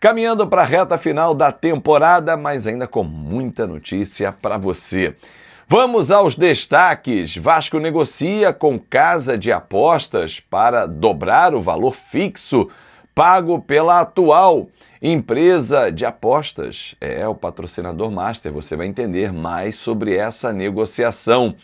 Caminhando para a reta final da temporada, mas ainda com muita notícia para você. Vamos aos destaques. Vasco negocia com casa de apostas para dobrar o valor fixo pago pela atual empresa de apostas. É o patrocinador master. Você vai entender mais sobre essa negociação.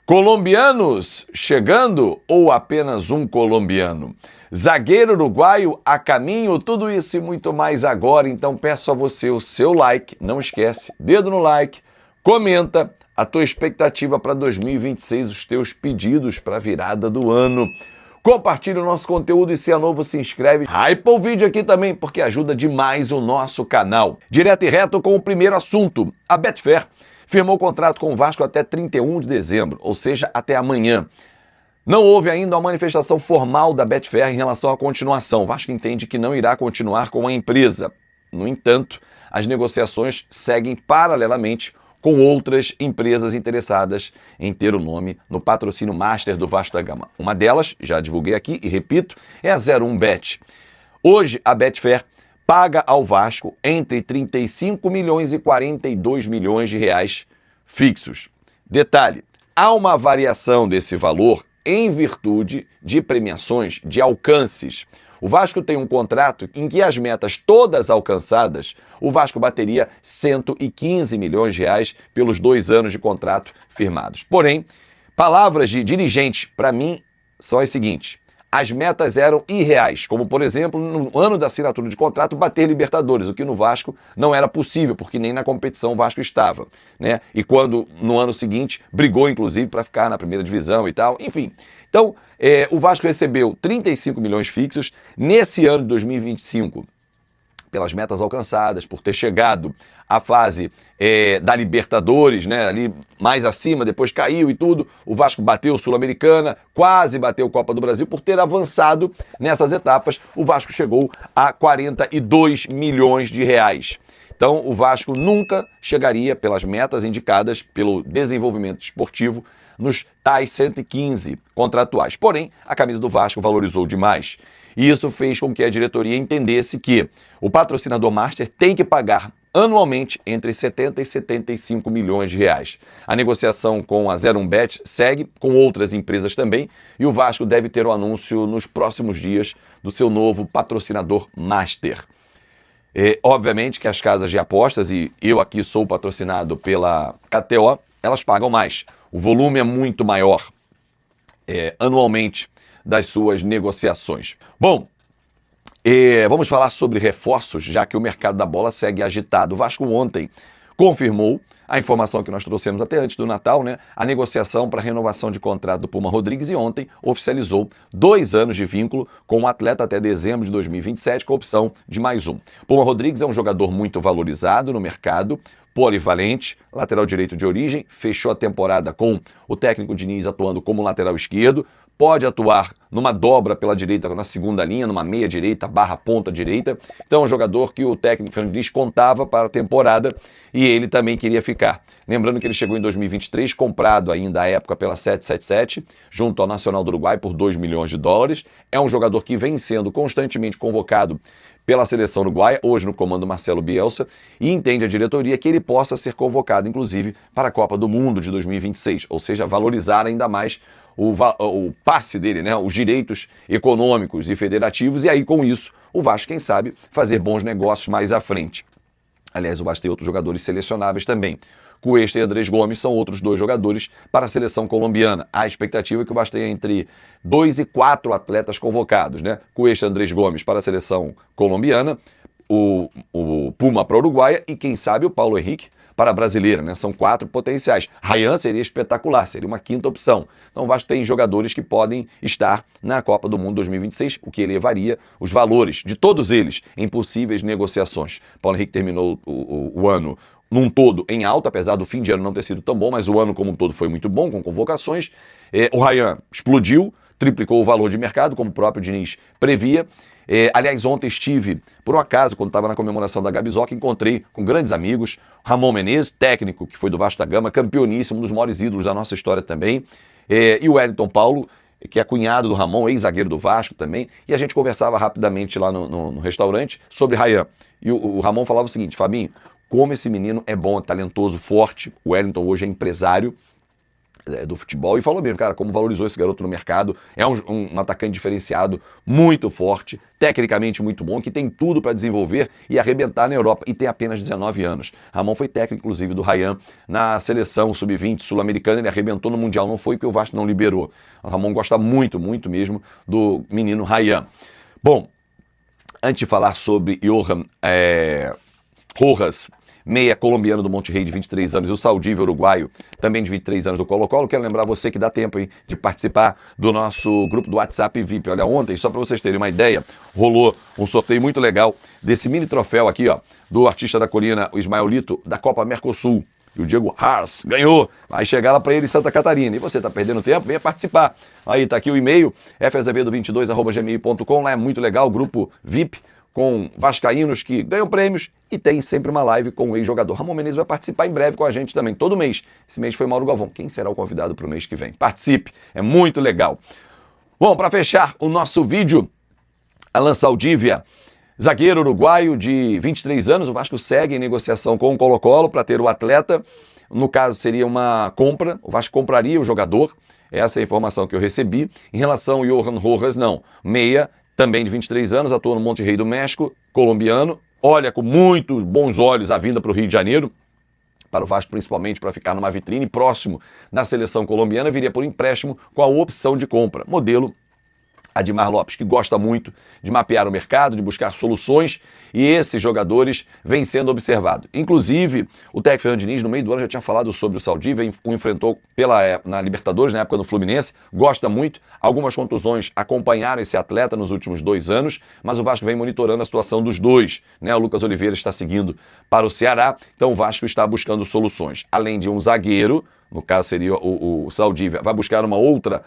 Colombianos chegando ou apenas um colombiano? Zagueiro uruguaio a caminho, tudo isso e muito mais agora. Então peço a você o seu like, não esquece, dedo no like, comenta a tua expectativa para 2026, os teus pedidos para a virada do ano. Compartilha o nosso conteúdo e se é novo, se inscreve. Hypa o vídeo aqui também, porque ajuda demais o nosso canal. Direto e reto com o primeiro assunto. A Betfair firmou contrato com o Vasco até 31 de dezembro, ou seja, até amanhã. Não houve ainda uma manifestação formal da Betfair em relação à continuação. O Vasco entende que não irá continuar com a empresa. No entanto, as negociações seguem paralelamente com outras empresas interessadas em ter o nome no patrocínio master do Vasco da Gama. Uma delas, já divulguei aqui e repito, é a 01Bet. Hoje, a Betfair paga ao Vasco entre 35 milhões e 42 milhões de reais fixos. Detalhe, há uma variação desse valor em virtude de premiações, de alcances. O Vasco tem um contrato em que as metas todas alcançadas, o Vasco bateria 115 milhões de reais pelos 2 anos de contrato firmados. Porém, palavras de dirigente, para mim, são as seguintes. As metas eram irreais, como, por exemplo, no ano da assinatura de contrato, bater Libertadores, o que no Vasco não era possível, porque nem na competição o Vasco estava, né? E quando, no ano seguinte, brigou, inclusive, para ficar na primeira divisão e tal, enfim. Então, o Vasco recebeu 35 milhões fixos nesse ano de 2025, pelas metas alcançadas, por ter chegado à fase da Libertadores, né, ali mais acima, depois caiu e tudo. O Vasco bateu o Sul-Americana, quase bateu a Copa do Brasil, por ter avançado nessas etapas. O Vasco chegou a 42 milhões de reais. Então, o Vasco nunca chegaria, pelas metas indicadas pelo desenvolvimento esportivo, nos tais 115 contratuais. Porém, a camisa do Vasco valorizou demais. E isso fez com que a diretoria entendesse que o patrocinador master tem que pagar anualmente entre 70 e 75 milhões de reais. A negociação com a 01Bet segue, com outras empresas também, e o Vasco deve ter o anúncio nos próximos dias do seu novo patrocinador master. Obviamente que as casas de apostas, e eu aqui sou patrocinado pela KTO, elas pagam mais. O volume é muito maior anualmente das suas negociações. Bom, vamos falar sobre reforços, já que o mercado da bola segue agitado. O Vasco ontem confirmou a informação que nós trouxemos até antes do Natal, né? A negociação para renovação de contrato do Puma Rodrigues, e ontem oficializou 2 anos de vínculo com o atleta até dezembro de 2027, com a opção de mais um. Puma Rodrigues é um jogador muito valorizado no mercado, polivalente, lateral direito de origem, fechou a temporada com o técnico Diniz atuando como lateral esquerdo, pode atuar numa dobra pela direita, na segunda linha, numa meia direita / ponta direita. Então é um jogador que o técnico Fernando Diniz contava para a temporada e ele também queria ficar. Lembrando que ele chegou em 2023, comprado ainda à época pela 777, junto ao Nacional do Uruguai por 2 milhões de dólares. É um jogador que vem sendo constantemente convocado pela seleção uruguaia, hoje no comando Marcelo Bielsa, e entende a diretoria que ele possa ser convocado, inclusive, para a Copa do Mundo de 2026, ou seja, valorizar ainda mais o passe dele, né? Os direitos econômicos e federativos, e aí com isso o Vasco, quem sabe, fazer bons negócios mais à frente. Aliás, o Vasco tem outros jogadores selecionáveis também. Cuesta e Andrés Gomes são outros 2 jogadores para a seleção colombiana. A expectativa é que o Vasco tenha entre 2 e 4 atletas convocados, né? Cuesta e Andrés Gomes para a seleção colombiana, o Puma para a Uruguaia e, quem sabe, o Paulo Henrique para a brasileira, né? São 4 potenciais. Ryan seria espetacular, seria uma 5ª opção. Então o Vasco tem jogadores que podem estar na Copa do Mundo 2026, o que elevaria os valores de todos eles em possíveis negociações. Paulo Henrique terminou o ano num todo em alta, apesar do fim de ano não ter sido tão bom, mas o ano como um todo foi muito bom, com convocações. O Ryan explodiu, triplicou o valor de mercado, como o próprio Diniz previa. Aliás, ontem estive, por um acaso, quando estava na comemoração da Gabizoca, encontrei com grandes amigos, Ramon Menezes, técnico que foi do Vasco da Gama, campeoníssimo, um dos maiores ídolos da nossa história também, e o Wellington Paulo, que é cunhado do Ramon, ex-zagueiro do Vasco também, e a gente conversava rapidamente lá no restaurante sobre Rayan. E o Ramon falava o seguinte: Fabinho, como esse menino é bom, talentoso, forte, o Wellington hoje é empresário do futebol, e falou mesmo, cara, como valorizou esse garoto no mercado, é um atacante diferenciado, muito forte, tecnicamente muito bom, que tem tudo para desenvolver e arrebentar na Europa, e tem apenas 19 anos. Ramon foi técnico, inclusive, do Rayan na seleção sub-20 sul-americana, ele arrebentou no Mundial, não foi porque o Vasco não liberou. O Ramon gosta muito, muito mesmo do menino Rayan. Bom, antes de falar sobre Johan Rojas, meia colombiano do Monte Rei de 23 anos, e o Saldívia, uruguaio, também de 23 anos do Colo-Colo. Quero lembrar você que dá tempo aí de participar do nosso grupo do WhatsApp VIP. Olha, ontem, só para vocês terem uma ideia, rolou um sorteio muito legal desse mini troféu aqui, ó, do artista da colina, o Ismaelito, da Copa Mercosul. E o Diego Haas ganhou. Vai chegar lá para ele em Santa Catarina. E você está perdendo tempo? Venha participar. Aí tá aqui o e-mail, fazevedo22@gmail.com. Lá é muito legal, grupo VIP, com vascaínos que ganham prêmios, e tem sempre uma live com o ex-jogador. Ramon Menezes vai participar em breve com a gente também, todo mês. Esse mês foi Mauro Galvão. Quem será o convidado para o mês que vem? Participe, é muito legal. Bom, para fechar o nosso vídeo, Alan Saldívia, zagueiro uruguaio de 23 anos, o Vasco segue em negociação com o Colo-Colo para ter o atleta. No caso, seria uma compra, o Vasco compraria o jogador, essa é a informação que eu recebi. Em relação ao Johan Rojas, não. Meia, também de 23 anos, atua no Monte Rei do México, colombiano, olha com muitos bons olhos a vinda para o Rio de Janeiro, para o Vasco principalmente, para ficar numa vitrine próximo na seleção colombiana, viria por empréstimo com a opção de compra, modelo Admar Lopes, que gosta muito de mapear o mercado, de buscar soluções, e esses jogadores vêm sendo observados. Inclusive, o técnico Fernando Diniz, no meio do ano, já tinha falado sobre o Saldívia, o enfrentou na Libertadores, na época do Fluminense, gosta muito, algumas contusões acompanharam esse atleta nos últimos 2 anos, mas o Vasco vem monitorando a situação dos dois, né? O Lucas Oliveira está seguindo para o Ceará, então o Vasco está buscando soluções. Além de um zagueiro, no caso seria o Saldívia, vai buscar uma outra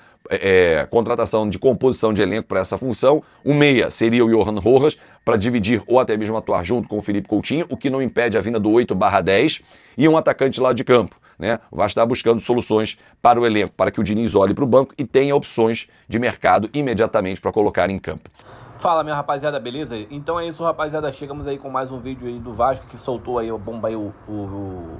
contratação de composição de elenco para essa função. O meia seria o Johan Rojas, para dividir ou até mesmo atuar junto com o Felipe Coutinho, o que não impede a vinda do 8/10, e um atacante lá de campo, né? Vai estar buscando soluções para o elenco, para que o Diniz olhe para o banco e tenha opções de mercado imediatamente para colocar em campo. Fala, minha rapaziada, beleza? Então é isso, rapaziada, chegamos aí com mais um vídeo aí do Vasco, que soltou aí, bomba aí o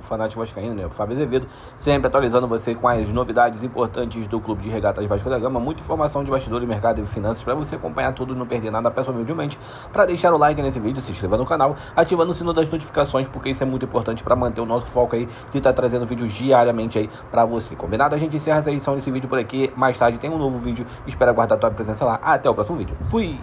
fanático vascaíno, né, o Fábio Azevedo, sempre atualizando você com as novidades importantes do Clube de Regatas Vasco da Gama, muita informação de bastidores, mercado e finanças, para você acompanhar tudo e não perder nada. Peço humildemente para deixar o like nesse vídeo, se inscrever no canal, ativando o sino das notificações, porque isso é muito importante para manter o nosso foco aí de estar trazendo vídeos diariamente aí para você. Combinado? A gente encerra essa edição desse vídeo por aqui, mais tarde tem um novo vídeo, espero aguardar a tua presença lá. Até o próximo vídeo. Fui!